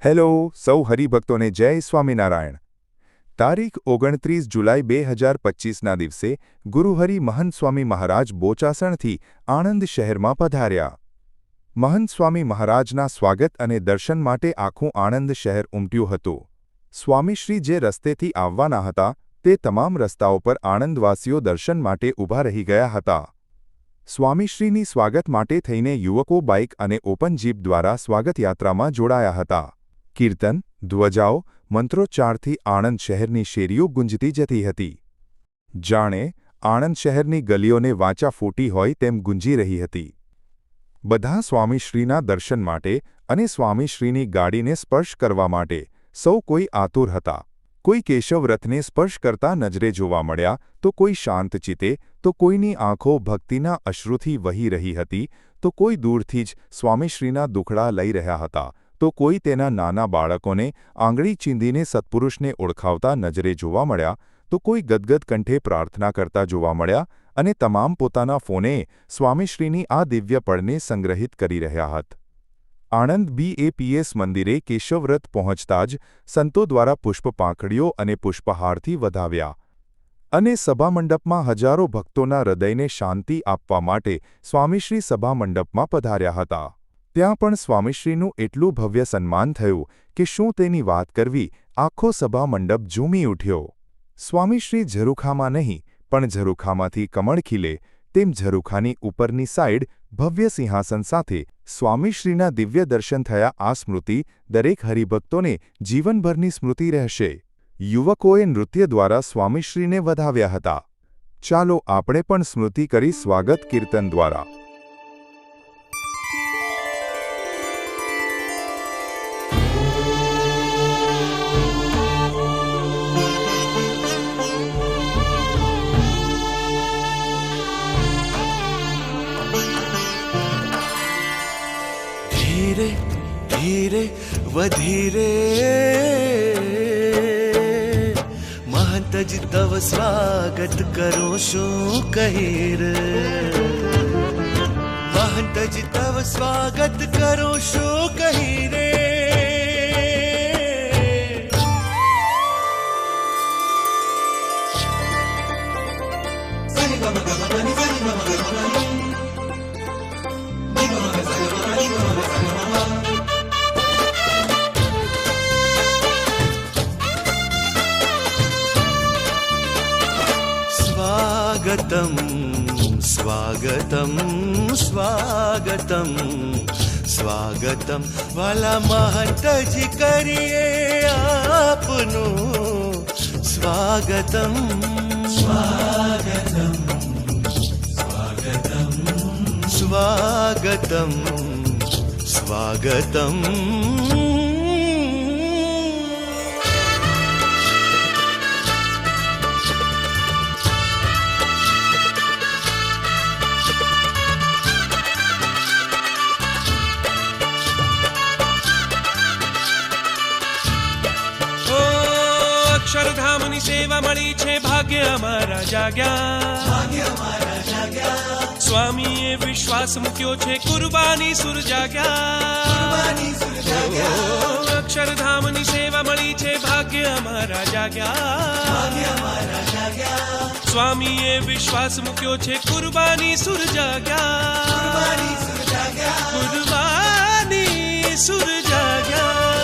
Hello સૌ હરિભક્તોને જય સ્વામિનારાયણ। તારીખ 29 જુલાઈ 2025ના દિવસે ગુરુહરિ મહંત સ્વામી મહારાજ બોચાસણથી આણંદ શહેરમાં પધાર્યા। મહંત સ્વામી મહારાજના સ્વાગત અને દર્શન માટે આખું આણંદ શહેર ઉમટ્યું હતું। સ્વામીશ્રી જે રસ્તેથી આવવાના હતા તે તમામ રસ્તાઓ પર આણંદવાસીઓ દર્શન માટે ઊભા રહી ગયા હતા। સ્વામીશ્રીની સ્વાગત માટે થઈને યુવકો બાઇક અને ઓપન જીપ દ્વારા સ્વાગતયાત્રામાં જોડાયા હતા। કીર્તન, ધ્વજાઓ, મંત્રોચ્ચારથી આણંદ શહેરની શેરીઓ ગુંજતી જતી હતી। જાણે આણંદ શહેરની ગલીઓને વાંચા ફૂટી હોય તેમ ગુંજી રહી હતી। બધા સ્વામીશ્રીના દર્શન માટે અને સ્વામીશ્રીની ગાડીને સ્પર્શ કરવા માટે સૌ કોઈ આતુર હતા। કોઈ કેશવરથને સ્પર્શ કરતા નજરે જોવા મળ્યા તો કોઈ શાંત ચિત્તે, તો કોઈની આંખો ભક્તિના અશ્રુથી વહી રહી હતી, તો કોઈ દૂરથી જ સ્વામીશ્રીના દુખડા લઈ રહ્યા હતા, તો કોઈ તેના નાના બાળકોને આંગળી ચીંધીને સત્પુરુષને ઓળખાવતા નજરે જોવા મળ્યા, તો કોઈ ગદગદ કંઠે પ્રાર્થના કરતા જોવા મળ્યા અને તમામ પોતાના ફોને સ્વામીશ્રીની આ દિવ્ય પળને સંગ્રહિત કરી રહ્યા હતા। આણંદ BAPS મંદિરે કેશવવ્રત પહોંચતા જ સંતો દ્વારા પુષ્પપાખડીઓ અને પુષ્પહારથી વધાવ્યા અને સભામંડપમાં હજારો ભક્તોના હૃદયને શાંતિ આપવા માટે સ્વામીશ્રી સભામંડપમાં પધાર્યા હતા। ત્યાં પણ સ્વામીશ્રીનું એટલું ભવ્ય સન્માન થયું કે શું તેની વાત કરવી, આખો સભામંડપ ઝૂમી ઉઠ્યો। સ્વામીશ્રી ઝરૂખામાં નહીં પણ ઝરૂખામાંથી કમળ ખીલે તેમ ઝરૂખાની ઉપરની સાઈડ ભવ્ય સિંહાસન સાથે સ્વામીશ્રીના દિવ્ય દર્શન થયા। આ સ્મૃતિ દરેક હરિભક્તોને જીવનભરની સ્મૃતિ રહેશે। યુવકોએ નૃત્ય દ્વારા સ્વામીશ્રીને વધાવ્યા હતા। ચાલો આપણે પણ સ્મૃતિ કરી સ્વાગત કીર્તન દ્વારા। धीरे धीरे वधीरे महंतजी तव स्वागत करो शू कही रे। महंतजी तव स्वागत करो शू कही रे। स्वागतम स्वागतम स्वागतम स्वागतम वाला महंत जी करिए आपनो स्वागतम स्वागतम स्वागतम स्वागतम स्वागतम। અક્ષરધામની સેવા મળી છે, ભાગ્ય અમારા જાગ્યા। સ્વામીએ વિશ્વાસ મૂક્યો છે, કુરબાની સુર જાગ્યા। અક્ષરધામની સેવા મળી છે, ભાગ્ય અમારા જાગ્યા। સ્વામીએ વિશ્વાસ મૂક્યો છે, કુરબાની સુર જાગ્યા। કુરબાની સુર જાગ્યા।